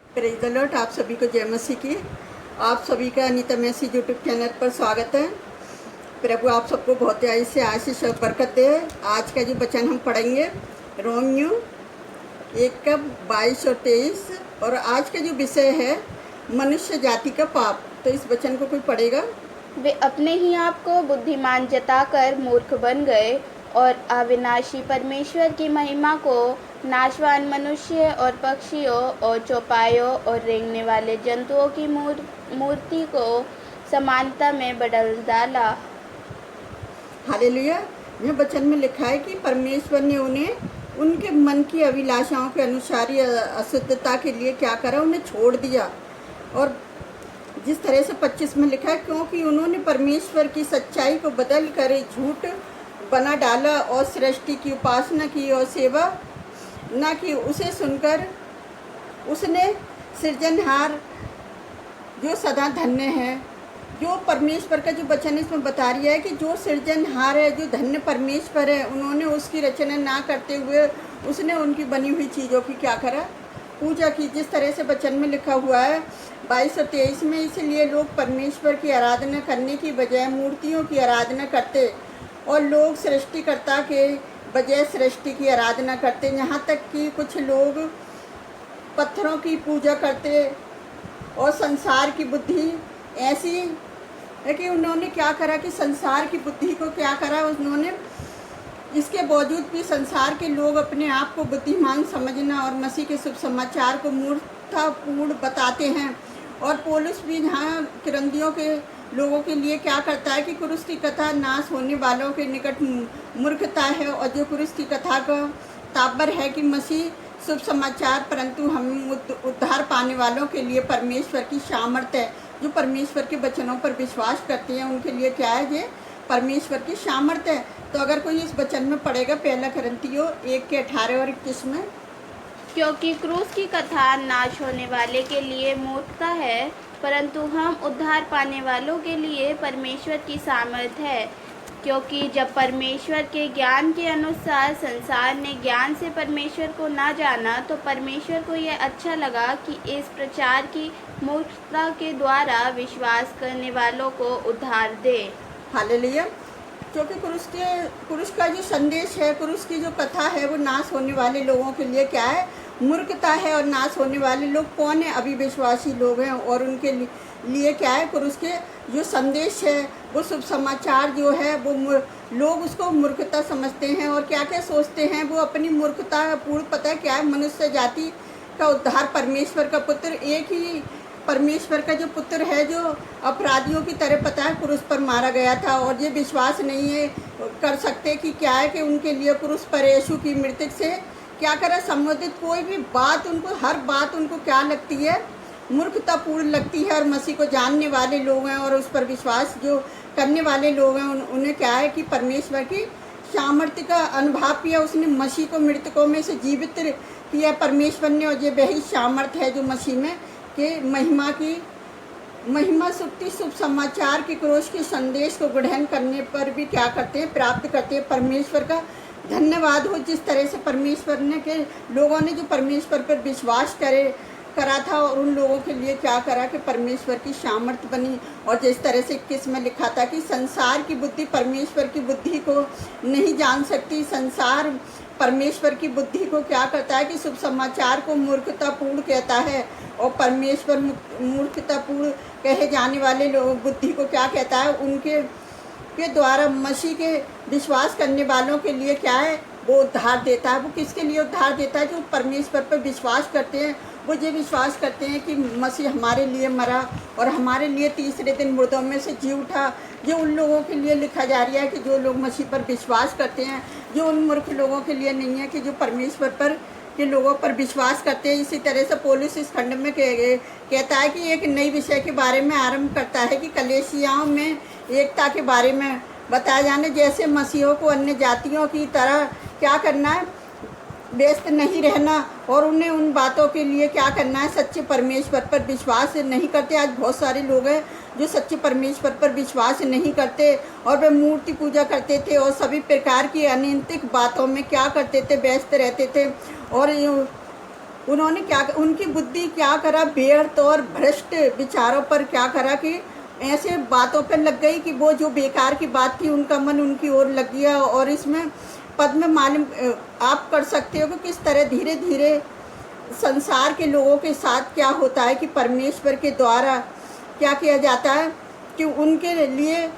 Praise the Lord. आप सभी को जय मसीह की। आप सभी का अनीता मैसी यूट्यूब चैनल पर स्वागत है। प्रभु आप सबको बहुत ही से आशीष और बरकत दे। आज का जो वचन हम पढ़ेंगे रोमियो 1:22 और 23, और आज का जो विषय है मनुष्य जाति का पाप। तो इस वचन को कोई पढ़ेगा। वे अपने ही आप को बुद्धिमान जताकर मूर्ख बन गए और अविनाशी परमेश्वर की महिमा को नाशवान मनुष्य और पक्षियों और चौपायों और रेंगने वाले जंतुओं की मूर्ति को समानता में बदल डाला। हालेलुया। यह वचन में लिखा है कि परमेश्वर ने उन्हें उनके मन की अभिलाषाओं के अनुसार अशुद्धता के लिए क्या करा, उन्हें छोड़ दिया। और जिस तरह से 25 में लिखा है, क्योंकि उन्होंने परमेश्वर की सच्चाई को बदल कर झूठ बना डाला और सृष्टि की उपासना की और सेवा न की। उसे सुनकर उसने सृजनहार जो सदा धन्य है, जो परमेश्वर का जो वचन इसमें बता रही है कि जो सृजनहार है, जो धन्य परमेश्वर है, उन्होंने उसकी रचना ना करते हुए उसने उनकी बनी हुई चीज़ों की क्या करा, पूजा की। जिस तरह से वचन में लिखा हुआ है 22 और 23 में, इसलिए लोग परमेश्वर की आराधना करने की बजाय मूर्तियों की आराधना करते और लोग सृष्टिकर्ता के बजाय सृष्टि की आराधना करते। यहाँ तक कि कुछ लोग पत्थरों की पूजा करते और संसार की बुद्धि ऐसी है कि उन्होंने क्या करा कि संसार की बुद्धि को क्या करा, उन्होंने इसके बावजूद भी संसार के लोग अपने आप को बुद्धिमान समझना और मसीह के शुभ समाचार को मूर्खतापूर्ण बताते हैं। और पौलुस भी यहाँ किरंदियों के लोगों के लिए क्या करता है कि क्रूस की कथा नाश होने वालों के निकट मूर्खता है, और जो क्रूस की कथा का ताबर है कि मसीह शुभ समाचार, परंतु हम उद्धार पाने वालों के लिए परमेश्वर की सामर्थ है। जो परमेश्वर के वचनों पर विश्वास करते हैं उनके लिए क्या है, ये परमेश्वर की सामर्थ है। तो अगर कोई इस वचन में पढ़ेगा 1 कुरिन्थियों 1:18 और 21 में, क्योंकि क्रूस की कथा नाश होने वाले के लिए मूर्खता है, परंतु हम उद्धार पाने वालों के लिए परमेश्वर की सामर्थ है। क्योंकि जब परमेश्वर के ज्ञान के अनुसार संसार ने ज्ञान से परमेश्वर को ना जाना, तो परमेश्वर को यह अच्छा लगा कि इस प्रचार की मूर्खता के द्वारा विश्वास करने वालों को उद्धार दे। हालेलुया। क्योंकि क्रूस का जो संदेश है, क्रूस की जो कथा है, वो नाश होने वाले लोगों के लिए क्या है, मूर्खता है। और नाश होने वाले लोग कौन है, अविश्वासी लोग हैं। और उनके लिए क्या है, क्रूस के जो संदेश है, वो शुभ समाचार जो है, वो लोग उसको मूर्खता समझते हैं। और क्या क्या सोचते हैं, वो अपनी मूर्खता पूर्ण पता है क्या है, मनुष्य जाति का उद्धार परमेश्वर का पुत्र, एक ही परमेश्वर का जो पुत्र है, जो अपराधियों की तरह पता है क्रूस पर मारा गया था। और ये विश्वास नहीं है कर सकते कि क्या है कि उनके लिए क्रूस पर यीशु की मृत्यु से क्या करा, संबंधित कोई भी बात उनको, हर बात उनको क्या लगती है, मूर्खतापूर्ण लगती है। और मसीह को जानने वाले लोग हैं और उस पर विश्वास जो करने वाले लोग हैं, उन्हें क्या है कि परमेश्वर की सामर्थ्य का अनुभव किया। उसने मसीह को मृतकों में से जीवित किया परमेश्वर ने, और ये वही सामर्थ्य है जो मसीह में के महिमा सुक्ति शुभ समाचार के क्रूस के संदेश को ग्रहण करने पर भी क्या करते हैं, प्राप्त करते हैं। परमेश्वर का धन्यवाद हो, जिस तरह से परमेश्वर ने के लोगों ने जो परमेश्वर पर विश्वास करा था, और उन लोगों के लिए क्या करा कि परमेश्वर की सामर्थ्य बनी। और जिस तरह से 21 में लिखा था कि संसार की बुद्धि परमेश्वर की बुद्धि को नहीं जान सकती। संसार परमेश्वर की बुद्धि को क्या करता है कि शुभ समाचार को मूर्खतापूर्ण कहता है, और परमेश्वर मूर्खतापूर्ण कहे जाने वाले लोग बुद्धि को क्या कहता है, उनके के द्वारा मसीह के विश्वास करने वालों के लिए क्या है, वो उद्धार देता है। वो किसके लिए उद्धार देता है, जो परमेश्वर पर विश्वास करते हैं। वो ये विश्वास करते हैं कि मसीह हमारे लिए मरा और हमारे लिए तीसरे दिन मुर्दों में से जी उठा। ये उन लोगों के लिए लिखा जा रहा है कि जो लोग मसीह पर विश्वास करते हैं, जो उन मूर्ख लोगों के लिए नहीं है कि जो परमेश्वर पर के लोगों पर विश्वास करते हैं। इसी तरह से पौलुस इस खंड में कहता है कि एक नई विषय के बारे में आरंभ करता है कि कलीसियाओं में एकता के बारे में बताया जाने, जैसे मसीहों को अन्य जातियों की तरह क्या करना है, व्यस्त नहीं रहना, और उन्हें उन बातों के लिए क्या करना है, सच्चे परमेश्वर पर विश्वास नहीं करते। आज बहुत सारे लोग हैं जो सच्चे परमेश्वर पर विश्वास नहीं करते, और वे मूर्ति पूजा करते थे और सभी प्रकार की अनैतिक बातों में क्या करते थे, व्यस्त रहते थे। और उन्होंने क्या, उनकी बुद्धि क्या करा, व्यर्थ और भ्रष्ट विचारों पर क्या करा कि ऐसे बातों पर लग गई कि वो जो बेकार की बात थी उनका मन उनकी ओर लग गया। और इसमें पद में मालूम आप कर सकते हो कि किस तरह धीरे धीरे संसार के लोगों के साथ क्या होता है कि परमेश्वर के द्वारा क्या किया जाता है कि उनके लिए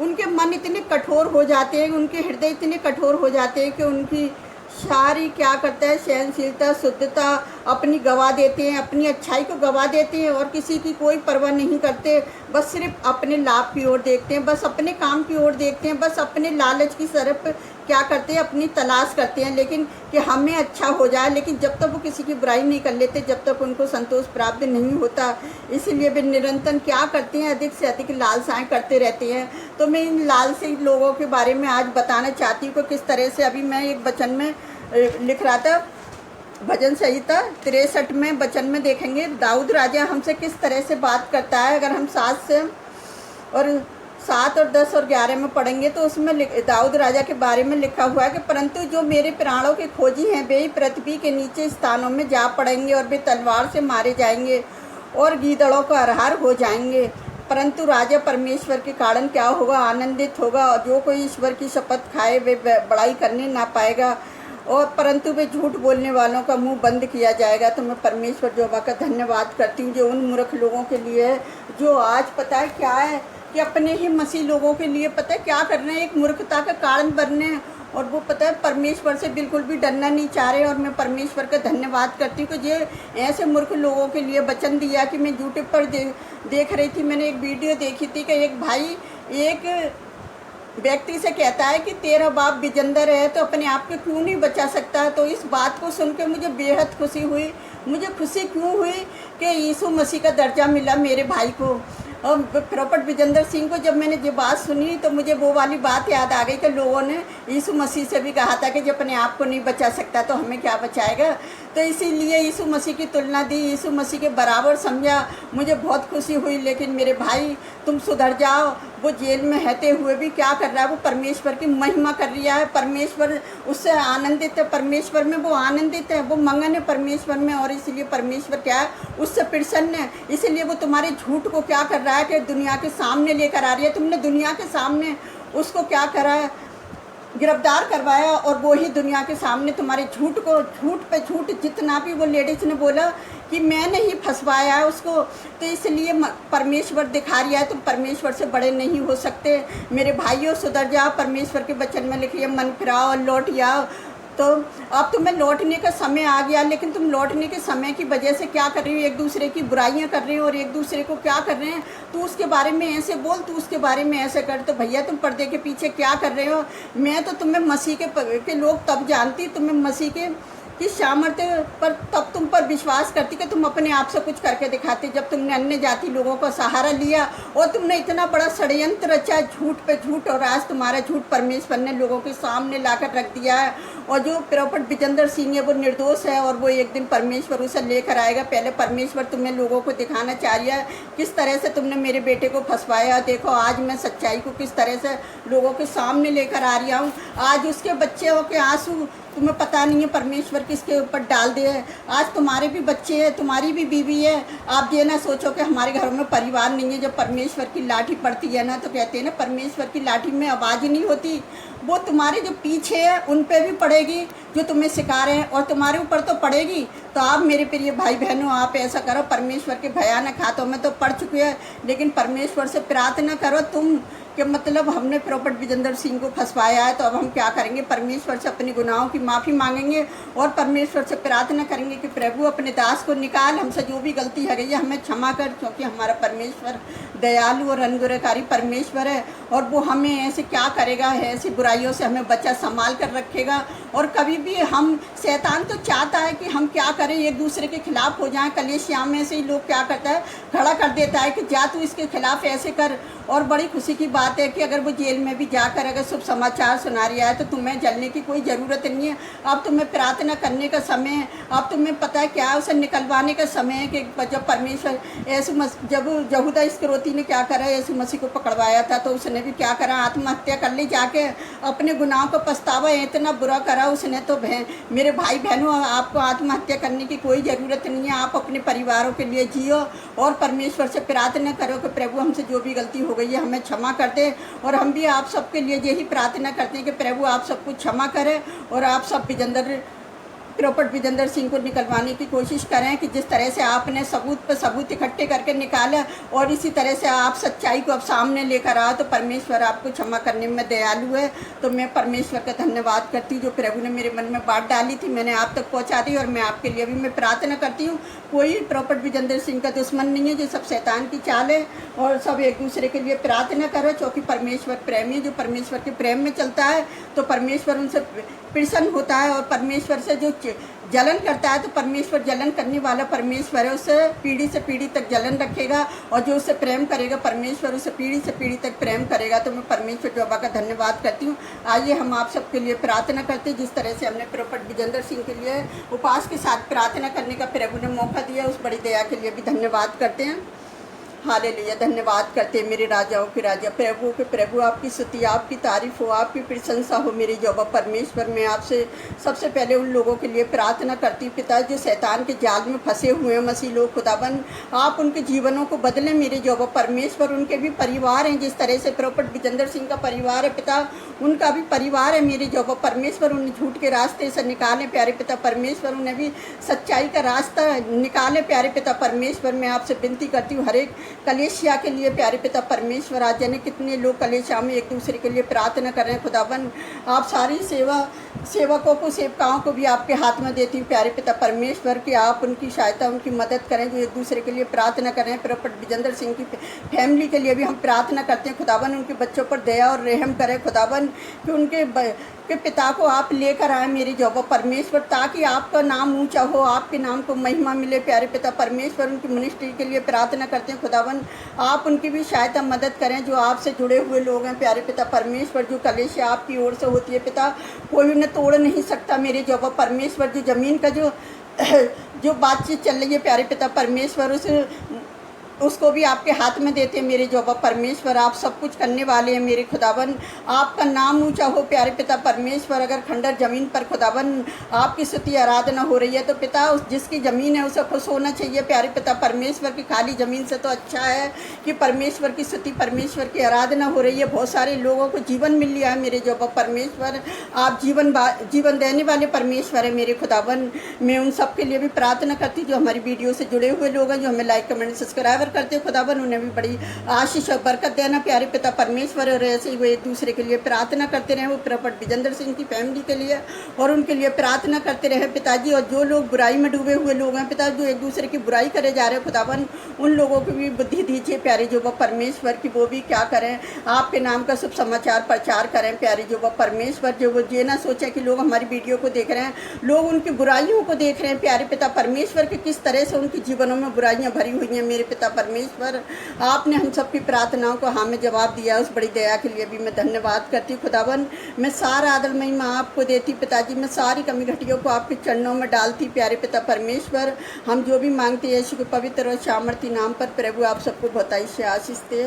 उनके मन इतने कठोर हो जाते हैं, उनके हृदय इतने कठोर हो जाते हैं कि उनकी सारी क्या करता है सहनशीलता, शुद्धता अपनी गवा देते हैं, अपनी अच्छाई को गवा देते हैं और किसी की कोई परवाह नहीं करते। बस सिर्फ अपने लाभ की ओर देखते हैं, बस अपने काम की ओर देखते हैं, बस अपने लालच की तरफ क्या करते हैं, अपनी तलाश करते हैं, लेकिन कि हमें अच्छा हो जाए। लेकिन जब तक वो किसी की बुराई नहीं कर लेते, जब तक उनको संतोष प्राप्त नहीं होता, इसीलिए वे निरंतर क्या करते हैं, अधिक से अधिक लालसाएँ करते रहते हैं। तो मैं इन लालसी लोगों के बारे में आज बताना चाहती हूँ कि किस तरह से अभी मैं एक वचन में लिख रहा था, भजन संहिता 63 में वचन में देखेंगे दाऊद राजा हमसे किस तरह से बात करता है। अगर हम 7 और 10 और 11 में पढ़ेंगे तो उसमें दाऊद राजा के बारे में लिखा हुआ है कि परंतु जो मेरे प्राणों के खोजी हैं वे पृथ्वी के नीचे स्थानों में जा पड़ेंगे और वे तलवार से मारे जाएंगे और गीदड़ों का आहार हो जाएंगे। परंतु राजा परमेश्वर के कारण क्या होगा, आनंदित होगा। और जो कोई ईश्वर की शपथ खाए वे बड़ाई करने ना पाएगा और परंतु वे झूठ बोलने वालों का मुंह बंद किया जाएगा। तो मैं परमेश्वर यहोवा का धन्यवाद करती हूँ जो उन मूर्ख लोगों के लिए है जो आज पता है क्या है कि अपने ही मसीह लोगों के लिए पता है क्या कर रहे हैं, एक मूर्खता का कारण बन रहे हैं और वो पता है परमेश्वर से बिल्कुल भी डरना नहीं चाह रहे। और मैं परमेश्वर का धन्यवाद करती हूँ कि ये ऐसे मूर्ख लोगों के लिए वचन दिया कि मैं यूट्यूब पर देख रही थी, मैंने एक वीडियो देखी थी कि एक भाई एक व्यक्ति से कहता है कि तेरा बाप विजेंदर है तो अपने आप को क्यों नहीं बचा सकता। तो इस बात को सुन के मुझे बेहद खुशी हुई। मुझे खुशी क्यों हुई कि यीशु मसीह का दर्जा मिला मेरे भाई को। और प्रॉफेट विजेंदर सिंह को जब मैंने ये बात सुनी तो मुझे वो वाली बात याद आ गई कि लोगों ने यीशु मसीह से भी कहा था कि जब अपने आप को नहीं बचा सकता तो हमें क्या बचाएगा। तो इसीलिए यीशु मसीह की तुलना दी, यीशु मसीह के बराबर समझा। मुझे बहुत खुशी हुई। लेकिन मेरे भाई तुम सुधर जाओ। वो जेल में रहते हुए भी क्या कर रहा है, वो परमेश्वर की महिमा कर रहा है। परमेश्वर उससे आनंदित है, परमेश्वर में वो आनंदित है, वो मगन है परमेश्वर में। और इसीलिए परमेश्वर क्या है, उससे प्रसन्न है। इसीलिए वो तुम्हारे झूठ को क्या कर रहा है कि दुनिया के सामने लेकर आ रही है। तुमने दुनिया के सामने उसको क्या करा है, गिरफ्तार करवाया और वो ही दुनिया के सामने तुम्हारे झूठ को, झूठ पे झूठ जितना भी वो लेडीज ने बोला कि मैंने ही फंसवाया है उसको। तो इसलिए परमेश्वर दिखा रहा है तुम परमेश्वर से बड़े नहीं हो सकते। मेरे भाइयों सुधर जाओ। परमेश्वर के वचन में लिखिए मन फिराओ और लौट आओ। तो अब तुम्हें लौटने का समय आ गया, लेकिन तुम लौटने के समय की वजह से क्या कर रही हो, एक दूसरे की बुराइयां कर रही हो और एक दूसरे को क्या कर रहे हैं, तू उसके बारे में ऐसे बोल, तू उसके बारे में ऐसे कर। तो भैया तुम पर्दे के पीछे क्या कर रहे हो। मैं तो तुम्हें मसीह के लोग तब जानती, तुम्हें मसीह की सामर्थ्य पर तब तुम पर विश्वास करती कि तुम अपने आप से कुछ करके दिखाते। जब तुमने अन्य जाति लोगों का सहारा लिया और तुमने इतना बड़ा षड्यंत्र रचा झूठ पे झूठ, और आज तुम्हारा झूठ परमेश्वर ने लोगों के सामने लाकर रख दिया है। और जो प्रॉफेट विजेंदर सिंह है वो निर्दोष है और वो एक दिन परमेश्वर उसे लेकर आएगा। पहले परमेश्वर तुम्हें लोगों को दिखाना चाह रहा है किस तरह से तुमने मेरे बेटे को फंसवाया। देखो आज मैं सच्चाई को किस तरह से लोगों के सामने लेकर आ रही हूँ। आज उसके बच्चों के आंसू तुम्हें पता नहीं है परमेश्वर किसके ऊपर डाल दे। आज तुम्हारे भी बच्चे हैं, तुम्हारी भी बीवी है। आप ये ना सोचो कि हमारे घरों में परिवार नहीं है। जब परमेश्वर की लाठी पड़ती है ना तो कहते हैं ना परमेश्वर की लाठी में आवाज़ ही नहीं होती। वो तुम्हारे जो पीछे है उन पे भी पड़ेगी जो तुम्हें सिखा रहे हैं और तुम्हारे ऊपर तो पड़ेगी। तो आप मेरे प्रिय भाई बहनों आप ऐसा करो, परमेश्वर के भयानक हाथों में तो पड़ चुके हैं, लेकिन परमेश्वर से प्रार्थना करो तुम कि मतलब हमने प्रॉफेट विजेंदर सिंह को फंसवाया है तो अब हम क्या करेंगे, परमेश्वर से अपने गुनाहों की माफ़ी मांगेंगे और परमेश्वर से प्रार्थना करेंगे कि प्रभु अपने दास को निकाल, हमसे जो भी गलती है गई है हमें क्षमा कर, क्योंकि हमारा परमेश्वर दयालु और अनुग्रहकारी परमेश्वर है और वो हमें ऐसे क्या करेगा, ऐसी बुराइयों से हमें बच्चा संभाल कर रखेगा। और कभी भी हम शैतान तो चाहता है कि हम क्या करें, एक दूसरे के खिलाफ हो जाएं। कलेशिया में से ही लोग क्या करता है, खड़ा कर देता है कि जा तू इसके खिलाफ ऐसे कर। और बड़ी खुशी की बात बात है कि अगर वो जेल में भी जाकर अगर शुभ समाचार सुना रहा है तो तुम्हें जलने की कोई ज़रूरत नहीं है। अब तुम्हें प्रार्थना करने का समय है। अब तुम्हें पता है क्या उसे निकलवाने का समय है कि जब परमेश्वर जब यहूदा इस्करियोती ने क्या करा, यीशु मसीह को पकड़वाया था तो उसने भी क्या करा, आत्महत्या कर ली, जाके अपने गुनाहों का पछतावा इतना बुरा करा उसने। तो मेरे भाई बहनों, आपको आत्महत्या करने की कोई ज़रूरत नहीं है। आप अपने परिवारों के लिए जियो और परमेश्वर से प्रार्थना करो कि प्रभु हमसे जो भी गलती हो गई है हमें क्षमा कर दे। और हम भी आप सबके लिए यही प्रार्थना करते हैं कि प्रभु आप सबको क्षमा करें और आप सब प्रॉपर्ट विजेंद्र सिंह को निकलवाने की कोशिश करें कि जिस तरह से आपने सबूत पर सबूत इकट्ठे करके निकाला और इसी तरह से आप सच्चाई को अब सामने लेकर आओ तो परमेश्वर आपको क्षमा करने में दयालु है। तो मैं परमेश्वर का धन्यवाद करती हूँ जो प्रभु ने मेरे मन में बात डाली थी, मैंने आप तक पहुँचा दी। और मैं आपके लिए भी मैं प्रार्थना करती हूँ, कोई प्रॉपर्ट विजेंद्र सिंह का दुश्मन नहीं है, जो सब शैतान की चाल है। और सब एक दूसरे के लिए प्रार्थना करो, क्योंकि परमेश्वर प्रेमी, जो परमेश्वर के प्रेम में चलता है तो परमेश्वर उनसे प्रसन्न होता है। और परमेश्वर से जो जलन करता है तो परमेश्वर जलन करने वाला परमेश्वर है, उससे पीढ़ी तक जलन रखेगा। और जो उससे प्रेम करेगा परमेश्वर उससे पीढ़ी तक प्रेम करेगा। तो मैं परमेश्वर बाबा का धन्यवाद करती हूँ। आइए हम आप सबके लिए प्रार्थना करते हैं, जिस तरह से हमने प्रॉपर्ट विजेंद्र सिंह के लिए उपवास के साथ प्रार्थना करने का प्रभु ने मौका दिया, उस बड़ी दया के लिए भी धन्यवाद करते हैं। हालेलुया, धन्यवाद करते हैं मेरे राजाओं के राजा, प्रभु के प्रभु, आपकी स्तुति, आपकी तारीफ हो, आपकी प्रशंसा हो मेरे यहोवा परमेश्वर। मैं आपसे सबसे पहले उन लोगों के लिए प्रार्थना करती पिता जो शैतान के जाल में फंसे हुए हैं, मसीह लोग, खुदाबंद आप उनके जीवनों को बदलें मेरे यहोवा परमेश्वर। उनके भी परिवार हैं, जिस तरह से प्रॉपर्ट विजेंद्र सिंह का परिवार है पिता, उनका भी परिवार है मेरे यहोवा परमेश्वर। उन्हें झूठ के रास्ते से निकालें प्यारे पिता परमेश्वर, उन्हें भी सच्चाई का रास्ता निकालें प्यारे पिता परमेश्वर। मैं आपसे विनती करती हूँ हर एक कलेशिया के लिए प्यारे पिता परमेश्वर। आज जाने कितने लोग कलेशिया में एक दूसरे के लिए प्रार्थना कर रहे हैं खुदावन, आप सारी सेवकों को, सेवकाओं को भी आपके हाथ में देती हूँ प्यारे पिता परमेश्वर कि आप उनकी सहायता, उनकी मदद करें जो एक दूसरे के लिए प्रार्थना करें। प्रॉपर्ट विजेंद्र सिंह की फैमिली के लिए भी हम प्रार्थना करते हैं खुदावन, उनके बच्चों पर दया और रहम करें खुदावन, कि उनके पिता को आप लेकर आए मेरे यहोवा परमेश्वर, ताकि आपका नाम ऊंचा हो, आपके नाम को महिमा मिले प्यारे पिता परमेश्वर। उनकी मिनिस्ट्री के लिए प्रार्थना करते हैं खुदावन, आप उनकी भी सहायता मदद करें जो आपसे जुड़े हुए लोग हैं प्यारे पिता परमेश्वर। जो कलेशिया आपकी ओर से होती है पिता, कोई उन्हें तोड़ नहीं सकता मेरे यहोवा परमेश्वर। जो ज़मीन का जो बातचीत चल रही है प्यारे पिता परमेश्वर, उसको भी आपके हाथ में देते हैं मेरे यहोवा परमेश्वर। आप सब कुछ करने वाले हैं मेरे खुदावन, आपका नाम ऊंचा हो प्यारे पिता परमेश्वर। अगर खंडर ज़मीन पर खुदावन आपकी स्तुति आराधना हो रही है तो पिता उस जिसकी ज़मीन है उसे खुश होना चाहिए प्यारे पिता परमेश्वर की। खाली ज़मीन से तो अच्छा है कि परमेश्वर की स्तुति, परमेश्वर की आराधना हो रही है। बहुत सारे लोगों को जीवन मिल लिया है मेरे यहोवा परमेश्वर, आप जीवन देने वाले परमेश्वर है मेरे खुदावन। मैं उन सब के लिए भी प्रार्थना करती हूँ जो हमारी वीडियो से जुड़े हुए लोग हैं, जो हमें लाइक कमेंट सब्सक्राइब करते खुदावन, उन्हें भी बड़ी आशीष और बरकत देना प्यारे पिता परमेश्वर। और ऐसे ही वो एक दूसरे के लिए प्रार्थना करते रहे, वो प्रॉपर्ट विजेंद्र सिंह की फैमिली के लिए और उनके लिए प्रार्थना करते रहे पिताजी। और जो लोग बुराई में डूबे हुए लोग हैं पिता, जो एक दूसरे की बुराई करे जा रहे हैं खुदावन, उन लोगों को भी बुद्धि दीजिए प्यारे जो वो परमेश्वर की, वो भी क्या करें, आपके नाम का शुभ समाचार प्रचार करें प्यारे जो वो परमेश्वर। जो वो ये ना सोचे कि लोग हमारी वीडियो को देख रहे हैं, लोग उनकी बुराइयों को देख रहे हैं प्यारे पिता परमेश्वर के, किस तरह से उनके जीवनों में बुराइयां भरी हुई हैं मेरे पिता परमेश्वर। आपने हम सबकी प्रार्थनाओं को हाँ में जवाब दिया, उस बड़ी दया के लिए भी मैं धन्यवाद करती हूँ खुदावन। मैं सारा आदर महिमा आपको देती पिताजी, मैं सारी कमी घटियों को आपके चरणों में डालती प्यारे पिता परमेश्वर। हम जो भी मांगते हैं यीशु के पवित्र और सामर्थी नाम पर प्रभु आप सबको बहुतायत से आशीष दे।